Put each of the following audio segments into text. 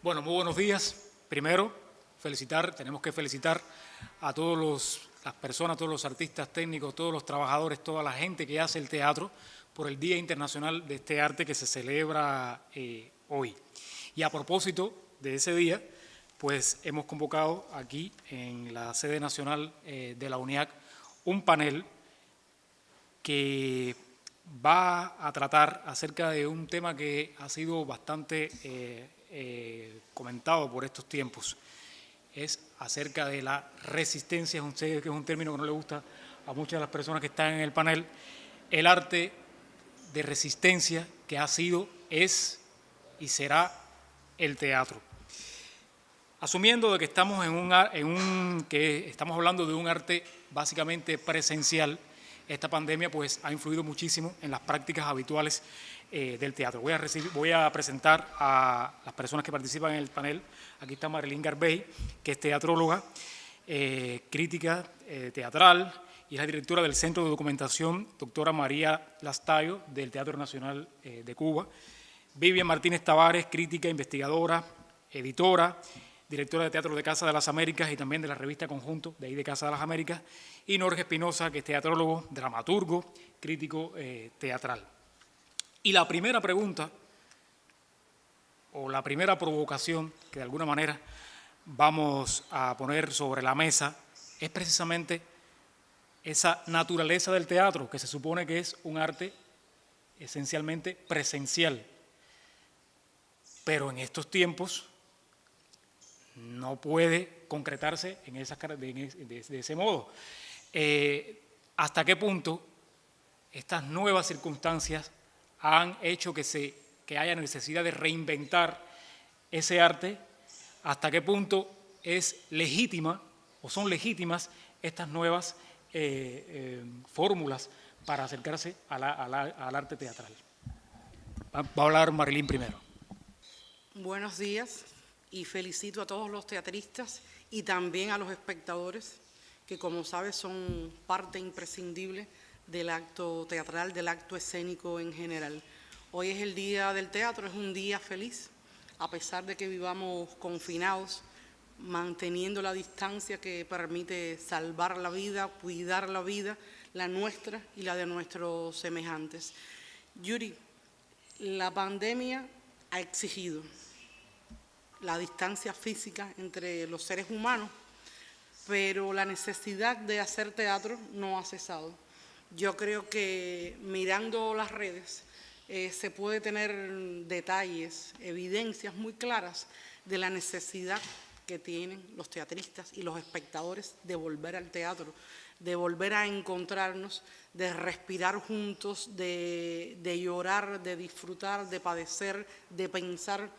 Bueno, muy buenos días. Primero, tenemos que felicitar a las personas, todos los artistas técnicos, todos los trabajadores, toda la gente que hace el teatro por el Día Internacional de este arte que se celebra hoy. Y a propósito de ese día, pues hemos convocado aquí en la sede nacional de la UNIAC un panel que va a tratar acerca de un tema que ha sido bastante comentado por estos tiempos. Es acerca de la resistencia, que es un término que no le gusta a muchas de las personas que están en el panel, el arte de resistencia que ha sido, es y será el teatro. Asumiendo de que estamos estamos hablando de un arte básicamente presencial, esta pandemia pues ha influido muchísimo en las prácticas habituales del teatro. Voy a presentar a las personas que participan en el panel. Aquí está Marilyn Garbey, que es teatróloga, crítica teatral y es la directora del Centro de Documentación, doctora María Lastayo, del Teatro Nacional de Cuba. Vivian Martínez Tavares, crítica, investigadora, editora, directora de Teatro de Casa de las Américas y también de la revista Conjunto, de ahí de Casa de las Américas, y Norge Espinosa, que es teatrólogo, dramaturgo, crítico teatral. Y la primera pregunta, o la primera provocación que de alguna manera vamos a poner sobre la mesa, es precisamente esa naturaleza del teatro, que se supone que es un arte esencialmente presencial. Pero en estos tiempos no puede concretarse de ese modo. ¿Hasta qué punto estas nuevas circunstancias han hecho que haya necesidad de reinventar ese arte? ¿Hasta qué punto es legítima o son legítimas estas nuevas fórmulas para acercarse al arte teatral? Va a hablar Marilyn primero. Buenos días y felicito a todos los teatristas y también a los espectadores que, como sabes, son parte imprescindible del acto teatral, del acto escénico en general. Hoy es el Día del Teatro, es un día feliz, a pesar de que vivamos confinados, manteniendo la distancia que permite salvar la vida, cuidar la vida, la nuestra y la de nuestros semejantes. Yuri, la pandemia ha exigido la distancia física entre los seres humanos, pero la necesidad de hacer teatro no ha cesado. Yo creo que mirando las redes se puede tener detalles, evidencias muy claras de la necesidad que tienen los teatristas y los espectadores de volver al teatro, de volver a encontrarnos, de respirar juntos, de llorar, de disfrutar, de padecer, de pensar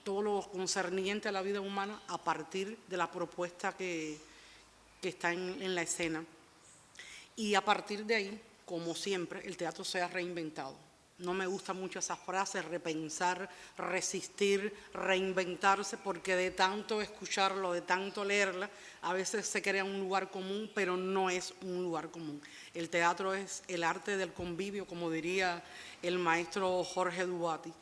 todo lo concerniente a la vida humana a partir de la propuesta que está en la escena. Y a partir de ahí, como siempre, el teatro se ha reinventado. No me gusta mucho esa frase, repensar, resistir, reinventarse, porque de tanto escucharlo, de tanto leerla, a veces se crea un lugar común, pero no es un lugar común. El teatro es el arte del convivio, como diría el maestro Jorge Duati.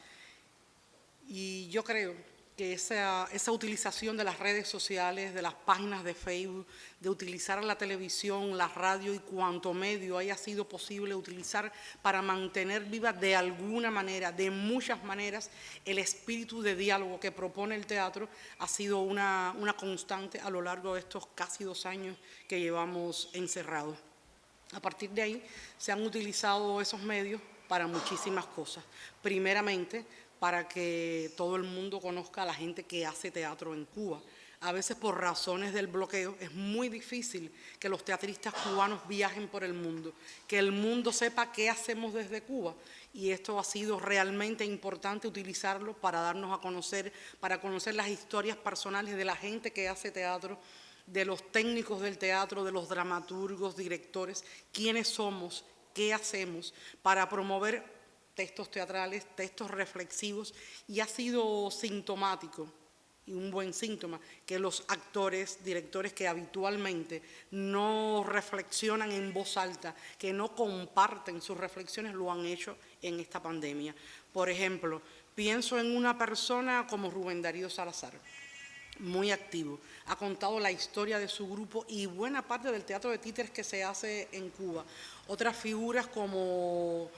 Y yo creo que esa utilización de las redes sociales, de las páginas de Facebook, de utilizar la televisión, la radio y cuanto medio haya sido posible utilizar para mantener viva de alguna manera, de muchas maneras, el espíritu de diálogo que propone el teatro ha sido una constante a lo largo de estos casi 2 años que llevamos encerrados. A partir de ahí se han utilizado esos medios para muchísimas cosas. Primeramente, para que todo el mundo conozca a la gente que hace teatro en Cuba. A veces por razones del bloqueo es muy difícil que los teatristas cubanos viajen por el mundo, que el mundo sepa qué hacemos desde Cuba. Y esto ha sido realmente importante utilizarlo para darnos a conocer, para conocer las historias personales de la gente que hace teatro, de los técnicos del teatro, de los dramaturgos, directores, quiénes somos, qué hacemos, para promover textos teatrales, textos reflexivos, y ha sido sintomático y un buen síntoma que los actores, directores que habitualmente no reflexionan en voz alta, que no comparten sus reflexiones, lo han hecho en esta pandemia. Por ejemplo, pienso en una persona como Rubén Darío Salazar, muy activo, ha contado la historia de su grupo y buena parte del teatro de títeres que se hace en Cuba. Otras figuras como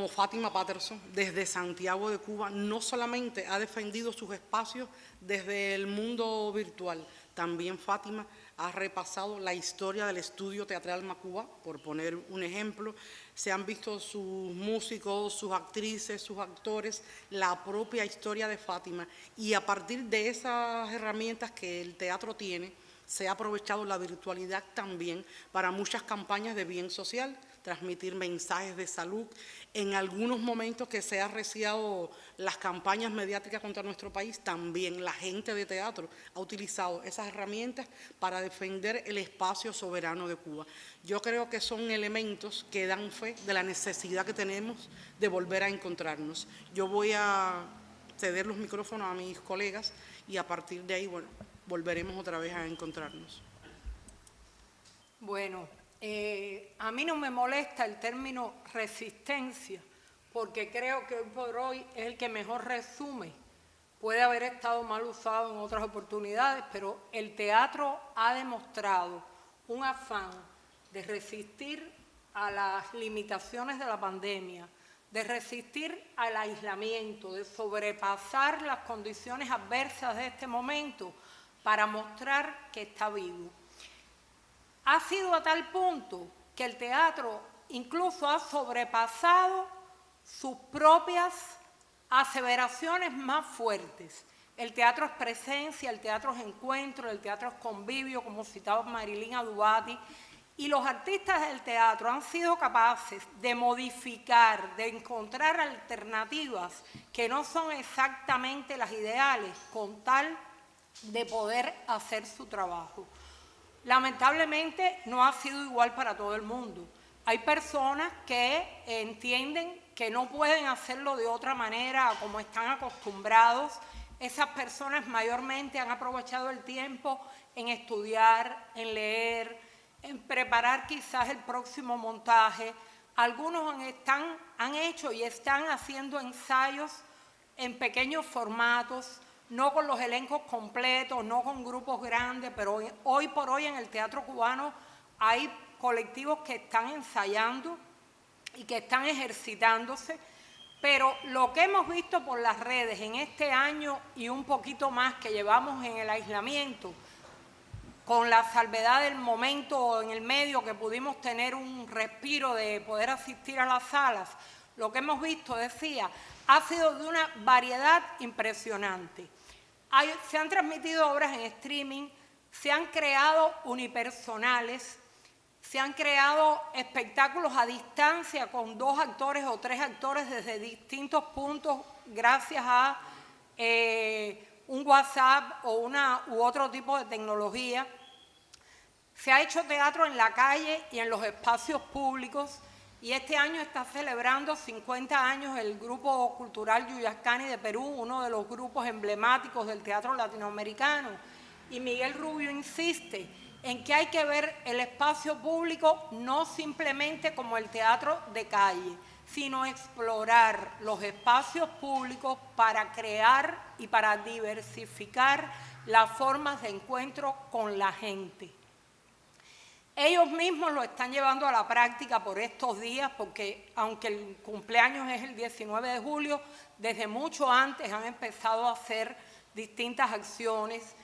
Fátima Patterson, desde Santiago de Cuba, no solamente ha defendido sus espacios desde el mundo virtual, también Fátima ha repasado la historia del estudio teatral Macuba, por poner un ejemplo. Se han visto sus músicos, sus actrices, sus actores, la propia historia de Fátima. Y a partir de esas herramientas que el teatro tiene, se ha aprovechado la virtualidad también para muchas campañas de bien social, transmitir mensajes de salud. En algunos momentos que se han reciado las campañas mediáticas contra nuestro país, también la gente de teatro ha utilizado esas herramientas para defender el espacio soberano de Cuba. Yo creo que son elementos que dan fe de la necesidad que tenemos de volver a encontrarnos. Yo voy a ceder los micrófonos a mis colegas y a partir de ahí, bueno, volveremos otra vez a encontrarnos. Bueno, a mí no me molesta el término resistencia, porque creo que hoy por hoy es el que mejor resume. Puede haber estado mal usado en otras oportunidades, pero el teatro ha demostrado un afán de resistir a las limitaciones de la pandemia, de resistir al aislamiento, de sobrepasar las condiciones adversas de este momento para mostrar que está vivo. Ha sido a tal punto que el teatro incluso ha sobrepasado sus propias aseveraciones más fuertes. El teatro es presencia, el teatro es encuentro, el teatro es convivio, como citaba Marilyn Adubati, y los artistas del teatro han sido capaces de modificar, de encontrar alternativas que no son exactamente las ideales, con tal de poder hacer su trabajo. Lamentablemente no ha sido igual para todo el mundo. Hay personas que entienden que no pueden hacerlo de otra manera como están acostumbrados. Esas personas mayormente han aprovechado el tiempo en estudiar, en leer, en preparar quizás el próximo montaje. Algunos han hecho y están haciendo ensayos en pequeños formatos, no con los elencos completos, no con grupos grandes, pero hoy por hoy en el teatro cubano hay colectivos que están ensayando y que están ejercitándose, pero lo que hemos visto por las redes en este año y un poquito más que llevamos en el aislamiento, con la salvedad del momento en el medio que pudimos tener un respiro de poder asistir a las salas, lo que hemos visto, decía, ha sido de una variedad impresionante. Se han transmitido obras en streaming, se han creado unipersonales, se han creado espectáculos a distancia con 2 actores o 3 actores desde distintos puntos gracias a un WhatsApp o u otro tipo de tecnología. Se ha hecho teatro en la calle y en los espacios públicos. Y este año está celebrando 50 años el Grupo Cultural Yuyascani de Perú, uno de los grupos emblemáticos del teatro latinoamericano. Y Miguel Rubio insiste en que hay que ver el espacio público no simplemente como el teatro de calle, sino explorar los espacios públicos para crear y para diversificar las formas de encuentro con la gente. Ellos mismos lo están llevando a la práctica por estos días, porque aunque el cumpleaños es el 19 de julio, desde mucho antes han empezado a hacer distintas acciones.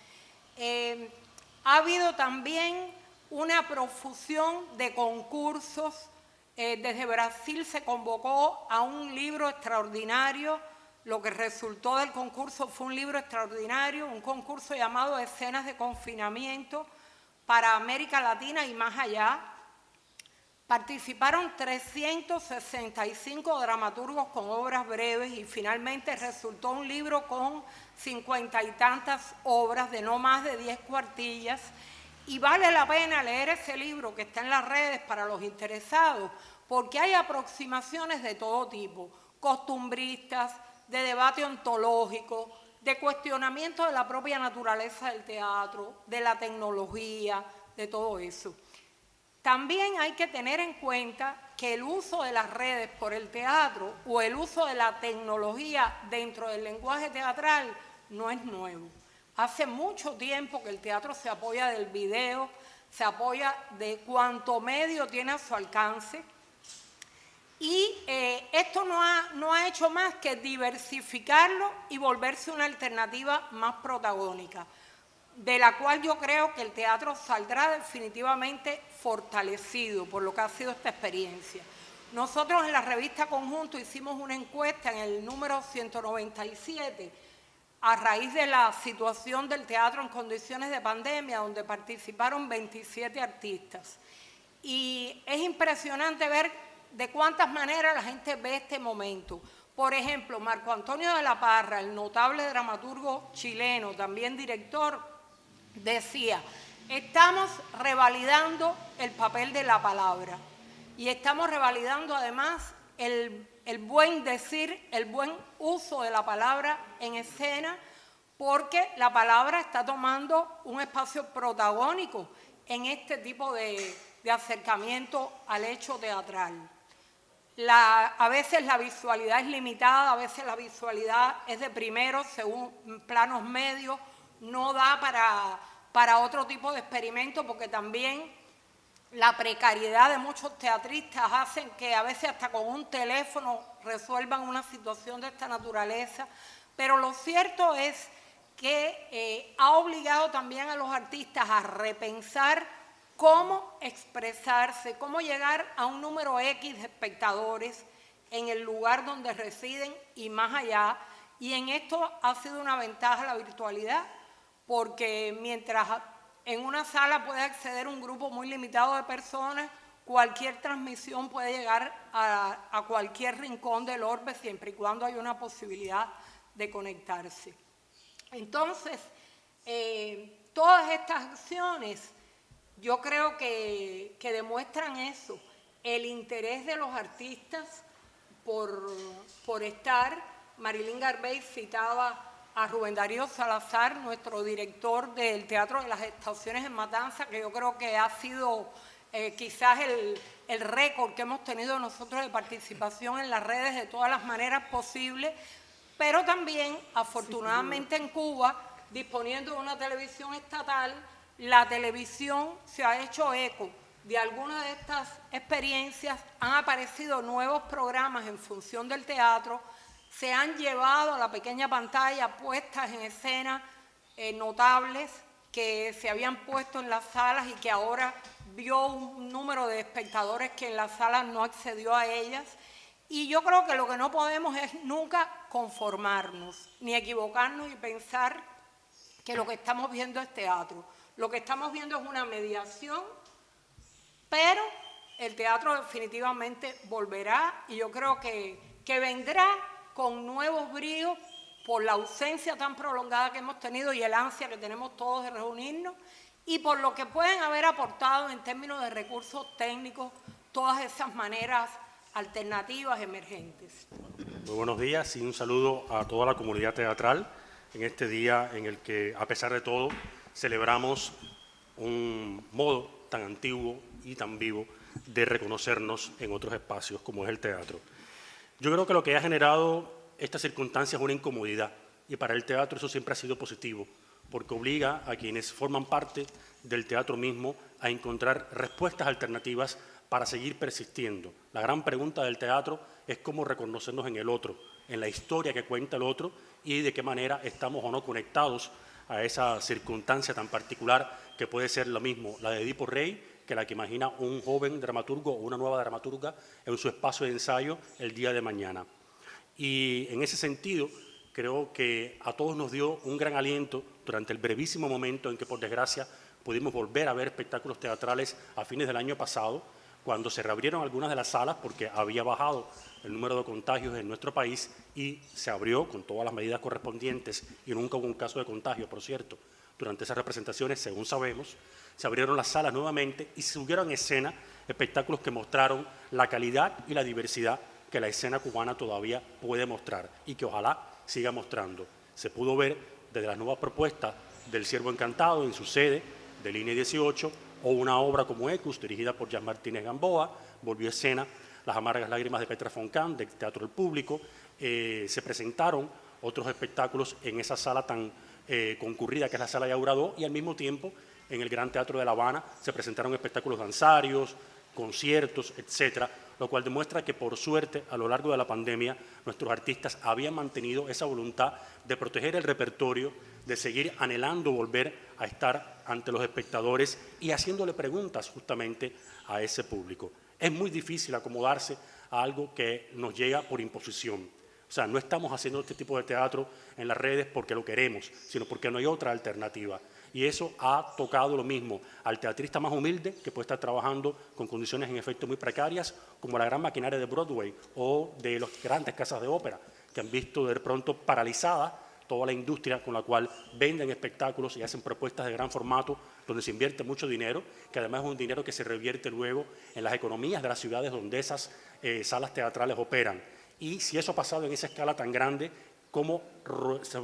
Ha habido también una profusión de concursos. Desde Brasil se convocó a un libro extraordinario. Lo que resultó del concurso fue un libro extraordinario, un concurso llamado Escenas de Confinamiento, para América Latina y más allá. Participaron 365 dramaturgos con obras breves y finalmente resultó un libro con 50 y tantas obras de no más de 10 cuartillas. Y vale la pena leer ese libro que está en las redes para los interesados, porque hay aproximaciones de todo tipo, costumbristas, de debate ontológico, de cuestionamiento de la propia naturaleza del teatro, de la tecnología, de todo eso. También hay que tener en cuenta que el uso de las redes por el teatro o el uso de la tecnología dentro del lenguaje teatral no es nuevo. Hace mucho tiempo que el teatro se apoya del video, se apoya de cuanto medio tiene a su alcance, y esto no ha hecho más que diversificarlo y volverse una alternativa más protagónica, de la cual yo creo que el teatro saldrá definitivamente fortalecido por lo que ha sido esta experiencia. Nosotros en la revista Conjunto hicimos una encuesta en el número 197 a raíz de la situación del teatro en condiciones de pandemia, donde participaron 27 artistas. Y es impresionante ver de cuántas maneras la gente ve este momento. Por ejemplo, Marco Antonio de la Parra, el notable dramaturgo chileno, también director, decía: estamos revalidando el papel de la palabra y estamos revalidando además el buen decir, el buen uso de la palabra en escena, porque la palabra está tomando un espacio protagónico en este tipo de acercamiento al hecho teatral. A veces la visualidad es limitada, a veces la visualidad es de primero, según planos medios, no da para otro tipo de experimento, porque también la precariedad de muchos teatristas hacen que a veces hasta con un teléfono resuelvan una situación de esta naturaleza. Pero lo cierto es que ha obligado también a los artistas a repensar cómo expresarse, cómo llegar a un número X de espectadores en el lugar donde residen y más allá. Y en esto ha sido una ventaja la virtualidad, porque mientras en una sala puede acceder un grupo muy limitado de personas, cualquier transmisión puede llegar a cualquier rincón del orbe siempre y cuando haya una posibilidad de conectarse. Entonces, todas estas acciones yo creo que demuestran eso, el interés de los artistas por estar. Marilyn Garvey citaba a Rubén Darío Salazar, nuestro director del Teatro de las Estaciones en Matanza, que yo creo que ha sido quizás el récord que hemos tenido nosotros de participación en las redes de todas las maneras posibles, pero también, afortunadamente en Cuba, disponiendo de una televisión estatal, la televisión se ha hecho eco de algunas de estas experiencias, han aparecido nuevos programas en función del teatro, se han llevado a la pequeña pantalla puestas en escena notables que se habían puesto en las salas y que ahora vio un número de espectadores que en las salas no accedió a ellas. Y yo creo que lo que no podemos es nunca conformarnos, ni equivocarnos y pensar que lo que estamos viendo es teatro. Lo que estamos viendo es una mediación, pero el teatro definitivamente volverá y yo creo que vendrá con nuevos bríos por la ausencia tan prolongada que hemos tenido y el ansia que tenemos todos de reunirnos y por lo que pueden haber aportado en términos de recursos técnicos todas esas maneras alternativas emergentes. Muy buenos días y un saludo a toda la comunidad teatral en este día en el que, a pesar de todo, celebramos un modo tan antiguo y tan vivo de reconocernos en otros espacios como es el teatro. Yo creo que lo que ha generado esta circunstancia es una incomodidad y para el teatro eso siempre ha sido positivo porque obliga a quienes forman parte del teatro mismo a encontrar respuestas alternativas para seguir persistiendo. La gran pregunta del teatro es cómo reconocernos en el otro, en la historia que cuenta el otro y de qué manera estamos o no conectados a esa circunstancia tan particular que puede ser lo mismo la de Edipo Rey que la que imagina un joven dramaturgo o una nueva dramaturga en su espacio de ensayo el día de mañana. Y en ese sentido, creo que a todos nos dio un gran aliento durante el brevísimo momento en que, por desgracia, pudimos volver a ver espectáculos teatrales a fines del año pasado, cuando se reabrieron algunas de las salas porque había bajado el número de contagios en nuestro país y se abrió con todas las medidas correspondientes y nunca hubo un caso de contagio, por cierto. Durante esas representaciones, según sabemos, se abrieron las salas nuevamente y se subieron en escena espectáculos que mostraron la calidad y la diversidad que la escena cubana todavía puede mostrar y que ojalá siga mostrando. Se pudo ver desde las nuevas propuestas del Ciervo Encantado en su sede de Línea 18, o una obra como Ecus, dirigida por Jan Martínez Gamboa, volvió a escena Las amargas lágrimas de Petra Foncán, del Teatro del Público. Se presentaron otros espectáculos en esa sala tan concurrida que es la Sala de Auradó, y al mismo tiempo en el Gran Teatro de La Habana se presentaron espectáculos danzarios, conciertos, etcétera, lo cual demuestra que, por suerte, a lo largo de la pandemia, nuestros artistas habían mantenido esa voluntad de proteger el repertorio, de seguir anhelando volver a estar ante los espectadores y haciéndole preguntas justamente a ese público. Es muy difícil acomodarse a algo que nos llega por imposición. O sea, no estamos haciendo este tipo de teatro en las redes porque lo queremos, sino porque no hay otra alternativa. Y eso ha tocado lo mismo al teatrista más humilde, que puede estar trabajando con condiciones en efecto muy precarias, como la gran maquinaria de Broadway o de las grandes casas de ópera, que han visto de pronto paralizada toda la industria con la cual venden espectáculos y hacen propuestas de gran formato, donde se invierte mucho dinero, que además es un dinero que se revierte luego en las economías de las ciudades donde esas salas teatrales operan. Y si eso ha pasado en esa escala tan grande, ¿cómo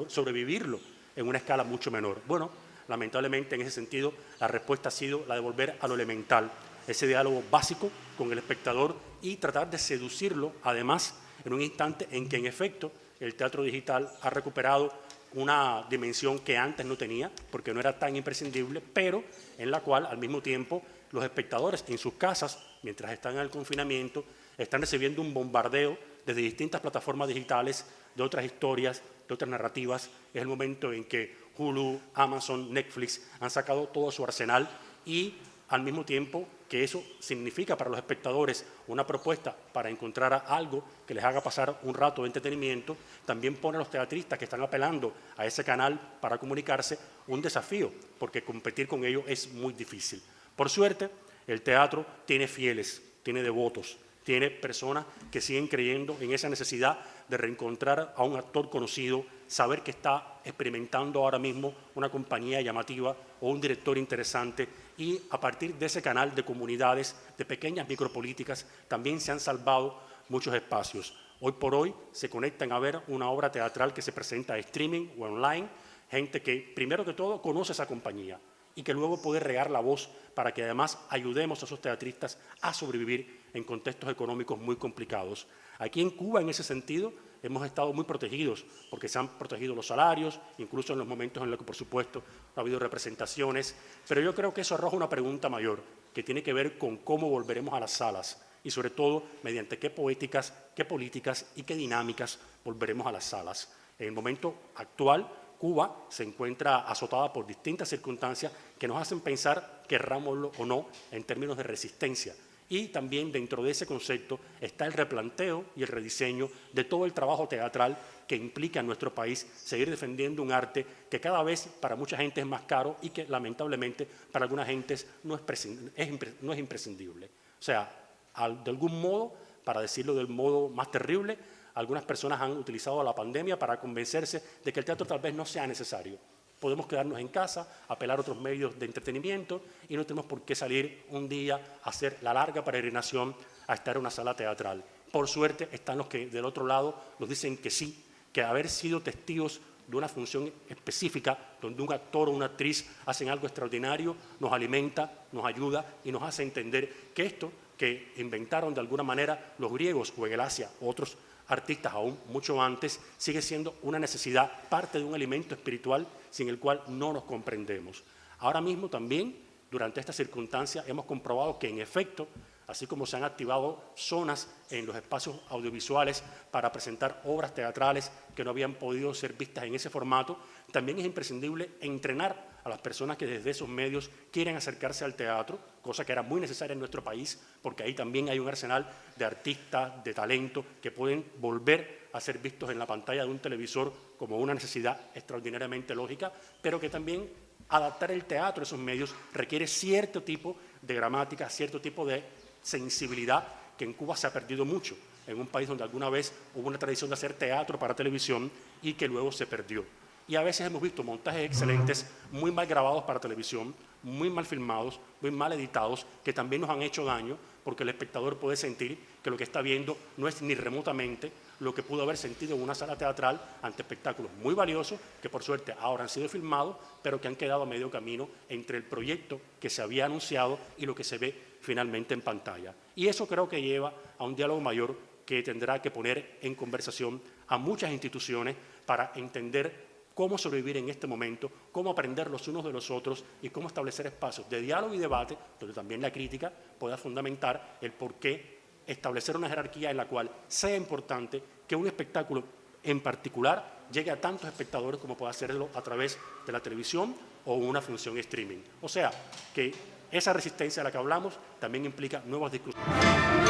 sobrevivirlo en una escala mucho menor? Bueno, lamentablemente en ese sentido la respuesta ha sido la de volver a lo elemental, ese diálogo básico con el espectador y tratar de seducirlo, además, en un instante en que en efecto el teatro digital ha recuperado una dimensión que antes no tenía, porque no era tan imprescindible, pero en la cual al mismo tiempo los espectadores en sus casas, mientras están en el confinamiento, están recibiendo un bombardeo desde distintas plataformas digitales, de otras historias, de otras narrativas. Es el momento en que Hulu, Amazon, Netflix han sacado todo su arsenal, y al mismo tiempo que eso significa para los espectadores una propuesta para encontrar algo que les haga pasar un rato de entretenimiento, también pone a los teatristas que están apelando a ese canal para comunicarse un desafío, porque competir con ellos es muy difícil. Por suerte, el teatro tiene fieles, tiene devotos, tiene personas que siguen creyendo en esa necesidad de reencontrar a un actor conocido, saber que está experimentando ahora mismo una compañía llamativa o un director interesante, y a partir de ese canal de comunidades, de pequeñas micropolíticas, también se han salvado muchos espacios. Hoy por hoy se conectan a ver una obra teatral que se presenta a streaming o online, gente que primero que todo conoce esa compañía y que luego puede regar la voz para que además ayudemos a esos teatristas a sobrevivir en contextos económicos muy complicados. Aquí en Cuba, en ese sentido, hemos estado muy protegidos, porque se han protegido los salarios, incluso en los momentos en los que, por supuesto, ha habido representaciones, pero yo creo que eso arroja una pregunta mayor, que tiene que ver con cómo volveremos a las salas, y sobre todo, mediante qué poéticas, qué políticas y qué dinámicas volveremos a las salas. En el momento actual, Cuba se encuentra azotada por distintas circunstancias que nos hacen pensar, querrámoslo o no, en términos de resistencia. Y también dentro de ese concepto está el replanteo y el rediseño de todo el trabajo teatral que implica en nuestro país seguir defendiendo un arte que cada vez para mucha gente es más caro y que lamentablemente para algunas gentes no es imprescindible. O sea, de algún modo, para decirlo del modo más terrible, algunas personas han utilizado la pandemia para convencerse de que el teatro tal vez no sea necesario. Podemos quedarnos en casa, apelar a otros medios de entretenimiento y no tenemos por qué salir un día a hacer la larga peregrinación a estar en una sala teatral. Por suerte están los que del otro lado nos dicen que sí, que haber sido testigos de una función específica donde un actor o una actriz hacen algo extraordinario nos alimenta, nos ayuda y nos hace entender que esto que inventaron de alguna manera los griegos o en el Asia otros artistas aún mucho antes, sigue siendo una necesidad, parte de un alimento espiritual sin el cual no nos comprendemos. Ahora mismo también, durante esta circunstancia, hemos comprobado que en efecto, así como se han activado zonas en los espacios audiovisuales para presentar obras teatrales que no habían podido ser vistas en ese formato, también es imprescindible entrenar a las personas que desde esos medios quieren acercarse al teatro, cosa que era muy necesaria en nuestro país, porque ahí también hay un arsenal de artistas, de talento, que pueden volver a ser vistos en la pantalla de un televisor como una necesidad extraordinariamente lógica, pero que también adaptar el teatro a esos medios requiere cierto tipo de gramática, cierto tipo de sensibilidad que en Cuba se ha perdido mucho, en un país donde alguna vez hubo una tradición de hacer teatro para televisión y que luego se perdió. Y a veces hemos visto montajes excelentes, muy mal grabados para televisión, muy mal filmados, muy mal editados, que también nos han hecho daño, porque el espectador puede sentir que lo que está viendo no es ni remotamente lo que pudo haber sentido en una sala teatral ante espectáculos muy valiosos que por suerte ahora han sido filmados, pero que han quedado a medio camino entre el proyecto que se había anunciado y lo que se ve finalmente en pantalla. Y eso creo que lleva a un diálogo mayor que tendrá que poner en conversación a muchas instituciones para entender cómo sobrevivir en este momento, cómo aprender los unos de los otros y cómo establecer espacios de diálogo y debate, donde también la crítica pueda fundamentar el por qué establecer una jerarquía en la cual sea importante que un espectáculo en particular llegue a tantos espectadores como pueda hacerlo a través de la televisión o una función streaming. O sea, que esa resistencia de la que hablamos también implica nuevas discusiones.